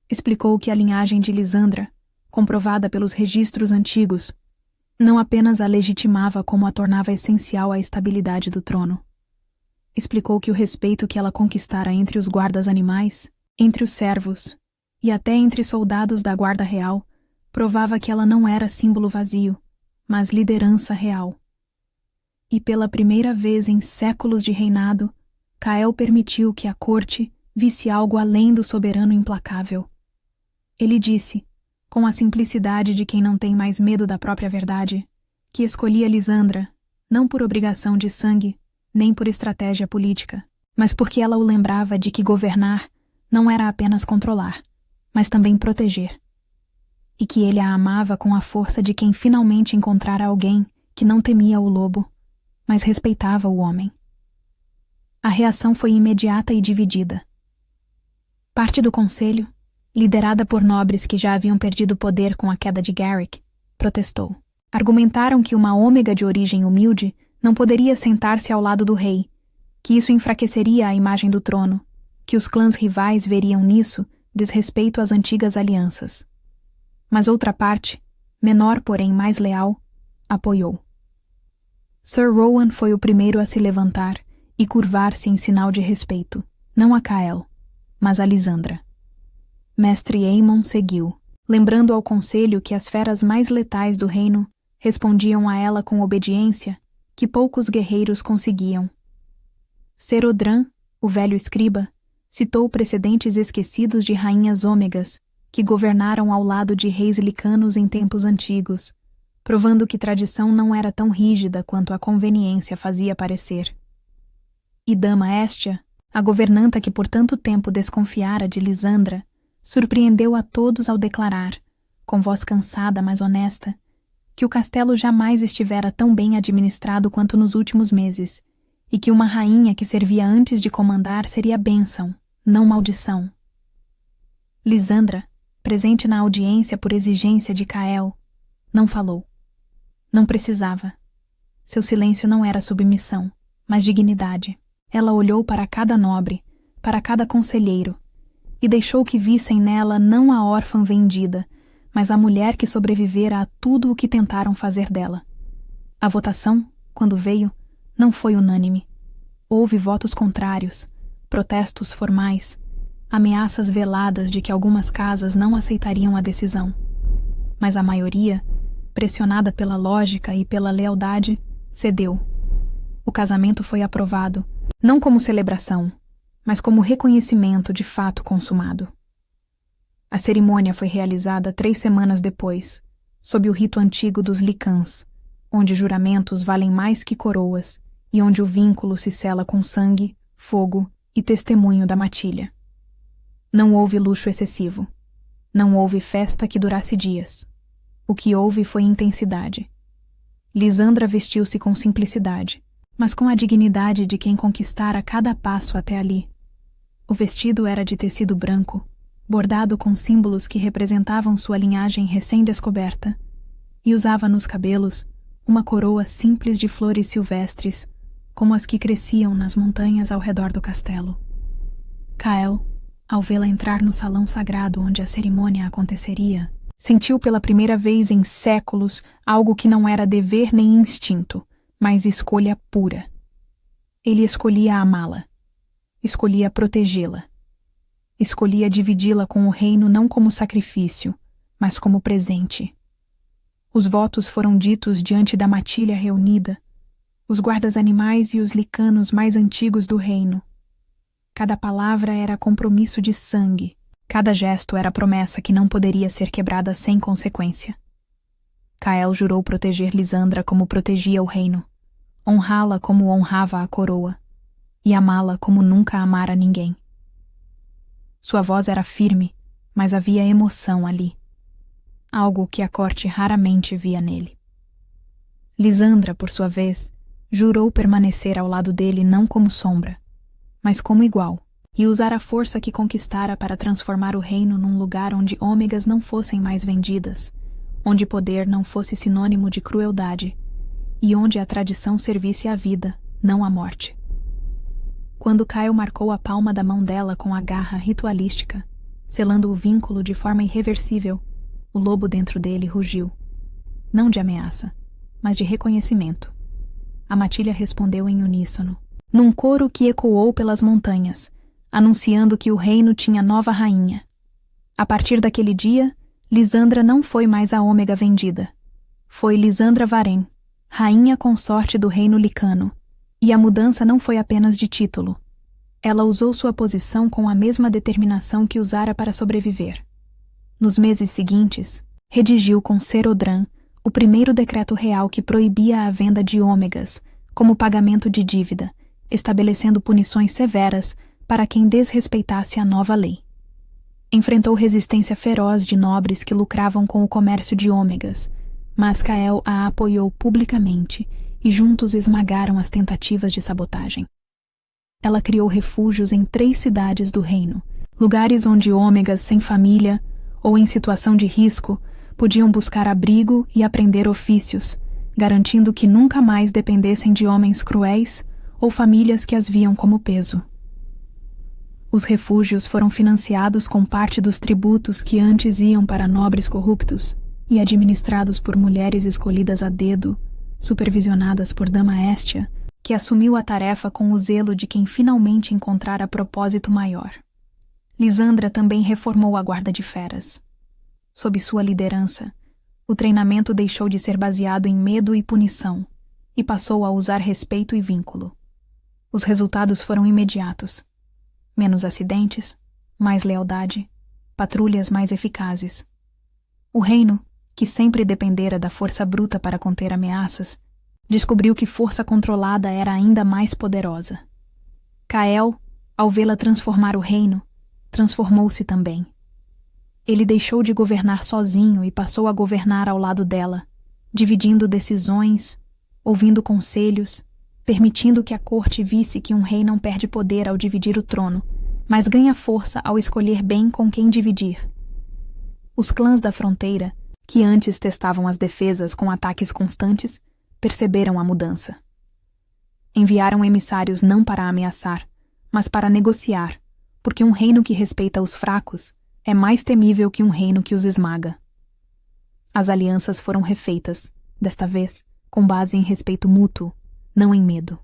Explicou que a linhagem de Lisandra, comprovada pelos registros antigos, não apenas a legitimava como a tornava essencial à estabilidade do trono. Explicou que o respeito que ela conquistara entre os guardas animais, entre os servos e até entre soldados da guarda real, provava que ela não era símbolo vazio, mas liderança real. E pela primeira vez em séculos de reinado, Kael permitiu que a corte visse algo além do soberano implacável. Ele disse, com a simplicidade de quem não tem mais medo da própria verdade, que escolhia Lisandra, não por obrigação de sangue, nem por estratégia política, mas porque ela o lembrava de que governar não era apenas controlar, mas também proteger. E que ele a amava com a força de quem finalmente encontrara alguém que não temia o lobo, mas respeitava o homem. A reação foi imediata e dividida. Parte do conselho, liderada por nobres que já haviam perdido poder com a queda de Garrick, protestou. Argumentaram que uma ômega de origem humilde não poderia sentar-se ao lado do rei, que isso enfraqueceria a imagem do trono, que os clãs rivais veriam nisso desrespeito às antigas alianças. Mas outra parte, menor porém mais leal, apoiou. Sir Rowan foi o primeiro a se levantar e curvar-se em sinal de respeito, não a Kael, mas a Lisandra. Mestre Aemon seguiu, lembrando ao conselho que as feras mais letais do reino respondiam a ela com obediência que poucos guerreiros conseguiam. Ser Odran, o velho escriba, citou precedentes esquecidos de rainhas ômegas que governaram ao lado de reis licanos em tempos antigos, provando que tradição não era tão rígida quanto a conveniência fazia parecer. E Dama Estia, a governanta que por tanto tempo desconfiara de Lisandra, surpreendeu a todos ao declarar, com voz cansada mas honesta, que o castelo jamais estivera tão bem administrado quanto nos últimos meses, e que uma rainha que servia antes de comandar seria bênção, não maldição. Lisandra, presente na audiência por exigência de Kael, não falou. Não precisava. Seu silêncio não era submissão, mas dignidade. Ela olhou para cada nobre, para cada conselheiro, e deixou que vissem nela não a órfã vendida, mas a mulher que sobrevivera a tudo o que tentaram fazer dela. A votação, quando veio, não foi unânime. Houve votos contrários, protestos formais, ameaças veladas de que algumas casas não aceitariam a decisão. Mas a maioria, pressionada pela lógica e pela lealdade, cedeu. O casamento foi aprovado, não como celebração, mas como reconhecimento de fato consumado. A cerimônia foi realizada 3 semanas depois, sob o rito antigo dos Lycans, onde juramentos valem mais que coroas e onde o vínculo se sela com sangue, fogo e testemunho da matilha. Não houve luxo excessivo. Não houve festa que durasse dias. O que houve foi intensidade. Lisandra vestiu-se com simplicidade, mas com a dignidade de quem conquistara cada passo até ali. O vestido era de tecido branco, bordado com símbolos que representavam sua linhagem recém-descoberta, e usava nos cabelos uma coroa simples de flores silvestres, como as que cresciam nas montanhas ao redor do castelo. Kael, ao vê-la entrar no salão sagrado onde a cerimônia aconteceria, sentiu pela primeira vez em séculos algo que não era dever nem instinto, mas escolha pura. Ele escolhia amá-la. Escolhia protegê-la. Escolhia dividi-la com o reino não como sacrifício, mas como presente. Os votos foram ditos diante da matilha reunida, os guardas animais e os licanos mais antigos do reino. Cada palavra era compromisso de sangue, cada gesto era promessa que não poderia ser quebrada sem consequência. Kael jurou proteger Lisandra como protegia o reino, honrá-la como honrava a coroa, e amá-la como nunca amara ninguém. Sua voz era firme, mas havia emoção ali, algo que a corte raramente via nele. Lisandra, por sua vez, jurou permanecer ao lado dele não como sombra, mas como igual, e usar a força que conquistara para transformar o reino num lugar onde ômegas não fossem mais vendidas, onde poder não fosse sinônimo de crueldade, e onde a tradição servisse à vida, não à morte. Quando Kael marcou a palma da mão dela com a garra ritualística, selando o vínculo de forma irreversível, o lobo dentro dele rugiu. Não de ameaça, mas de reconhecimento. A matilha respondeu em uníssono, num coro que ecoou pelas montanhas, anunciando que o reino tinha nova rainha. A partir daquele dia, Lisandra não foi mais a ômega vendida. Foi Lisandra Varen, rainha consorte do reino licano, e a mudança não foi apenas de título. Ela usou sua posição com a mesma determinação que usara para sobreviver. Nos meses seguintes, redigiu com Serodran o primeiro decreto real que proibia a venda de ômegas como pagamento de dívida, estabelecendo punições severas para quem desrespeitasse a nova lei. Enfrentou resistência feroz de nobres que lucravam com o comércio de ômegas, mas Kael a apoiou publicamente e juntos esmagaram as tentativas de sabotagem. Ela criou refúgios em 3 cidades do reino, lugares onde ômegas sem família ou em situação de risco podiam buscar abrigo e aprender ofícios, garantindo que nunca mais dependessem de homens cruéis ou famílias que as viam como peso. Os refúgios foram financiados com parte dos tributos que antes iam para nobres corruptos e administrados por mulheres escolhidas a dedo, supervisionadas por Dama Estia, que assumiu a tarefa com o zelo de quem finalmente encontrara propósito maior. Lisandra também reformou a guarda de feras. Sob sua liderança, o treinamento deixou de ser baseado em medo e punição e passou a usar respeito e vínculo. Os resultados foram imediatos. Menos acidentes, mais lealdade, patrulhas mais eficazes. O reino, que sempre dependera da força bruta para conter ameaças, descobriu que força controlada era ainda mais poderosa. Kael, ao vê-la transformar o reino, transformou-se também. Ele deixou de governar sozinho e passou a governar ao lado dela, dividindo decisões, ouvindo conselhos, permitindo que a corte visse que um rei não perde poder ao dividir o trono, mas ganha força ao escolher bem com quem dividir. Os clãs da fronteira, que antes testavam as defesas com ataques constantes, perceberam a mudança. Enviaram emissários não para ameaçar, mas para negociar, porque um reino que respeita os fracos é mais temível que um reino que os esmaga. As alianças foram refeitas, desta vez, com base em respeito mútuo, não em medo.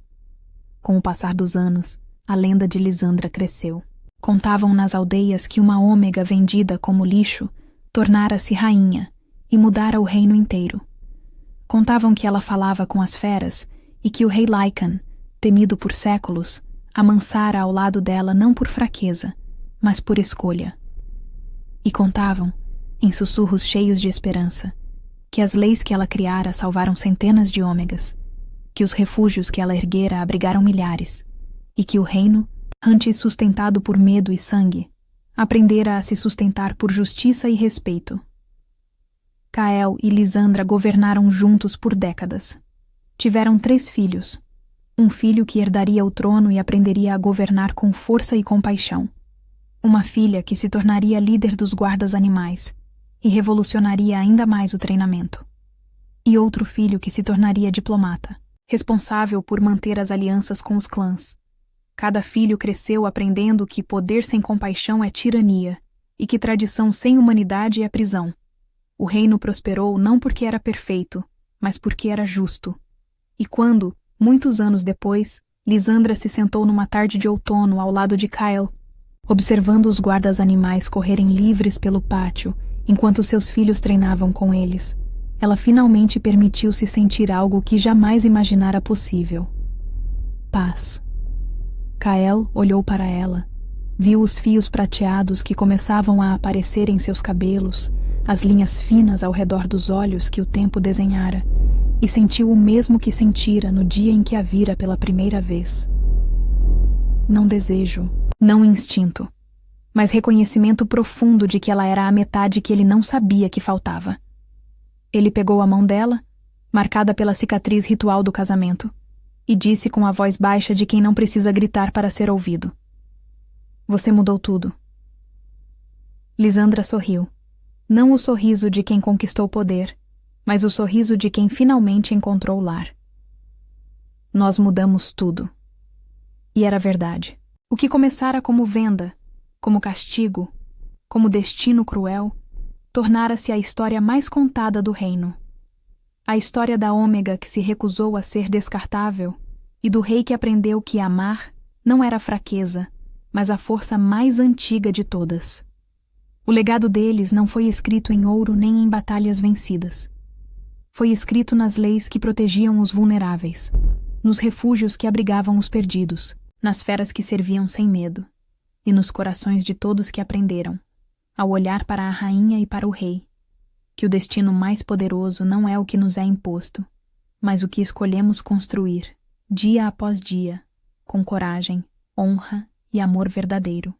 Com o passar dos anos, a lenda de Lisandra cresceu. Contavam nas aldeias que uma ômega vendida como lixo tornara-se rainha e mudara o reino inteiro. Contavam que ela falava com as feras e que o rei Lycan, temido por séculos, amansara ao lado dela não por fraqueza, mas por escolha. E contavam, em sussurros cheios de esperança, que as leis que ela criara salvaram centenas de ômegas, que os refúgios que ela erguera abrigaram milhares, e que o reino, antes sustentado por medo e sangue, aprendera a se sustentar por justiça e respeito. Kael e Lisandra governaram juntos por décadas. Tiveram 3 filhos, Um filho que herdaria o trono e aprenderia a governar com força e compaixão. Uma filha que se tornaria líder dos guardas animais e revolucionaria ainda mais o treinamento. E outro filho que se tornaria diplomata, responsável por manter as alianças com os clãs. Cada filho cresceu aprendendo que poder sem compaixão é tirania e que tradição sem humanidade é prisão. O reino prosperou não porque era perfeito, mas porque era justo. E quando, muitos anos depois, Lisandra se sentou numa tarde de outono ao lado de Kyle, observando os guardas animais correrem livres pelo pátio enquanto seus filhos treinavam com eles, ela finalmente permitiu-se sentir algo que jamais imaginara possível. Paz. Kyle olhou para ela, viu os fios prateados que começavam a aparecer em seus cabelos, as linhas finas ao redor dos olhos que o tempo desenhara, e sentiu o mesmo que sentira no dia em que a vira pela primeira vez. Não desejo, não instinto, mas reconhecimento profundo de que ela era a metade que ele não sabia que faltava. Ele pegou a mão dela, marcada pela cicatriz ritual do casamento, e disse com a voz baixa de quem não precisa gritar para ser ouvido: "Você mudou tudo." Lisandra sorriu. Não o sorriso de quem conquistou poder, mas o sorriso de quem finalmente encontrou o lar. Nós mudamos tudo. E era verdade. O que começara como venda, como castigo, como destino cruel, tornara-se a história mais contada do reino. A história da Ômega que se recusou a ser descartável e do rei que aprendeu que amar não era fraqueza, mas a força mais antiga de todas. O legado deles não foi escrito em ouro nem em batalhas vencidas. Foi escrito nas leis que protegiam os vulneráveis, nos refúgios que abrigavam os perdidos, nas feras que serviam sem medo, e nos corações de todos que aprenderam, ao olhar para a rainha e para o rei, que o destino mais poderoso não é o que nos é imposto, mas o que escolhemos construir, dia após dia, com coragem, honra e amor verdadeiro.